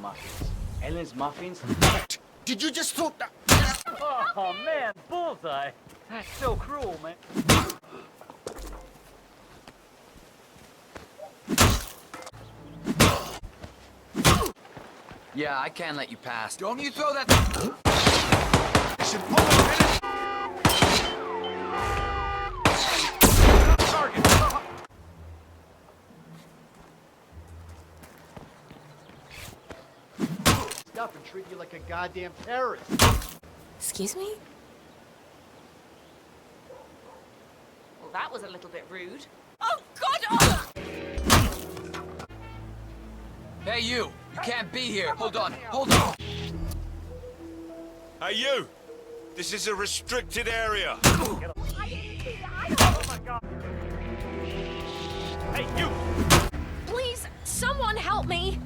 Muffins. Ellen's muffins? Did you just throw that? Oh man, bullseye! That's so cruel, man. Yeah, I can't let you pass. Don't you throw that... Should pull it. Target. Stop and treat you like a goddamn terrorist. Excuse me? Well, that was a little bit rude. Oh, God! Oh! Hey, you! You can't be here! Hold on! Hold on! Hey, you! This is a restricted area. Oh my God! Hey, you! Please, someone help me!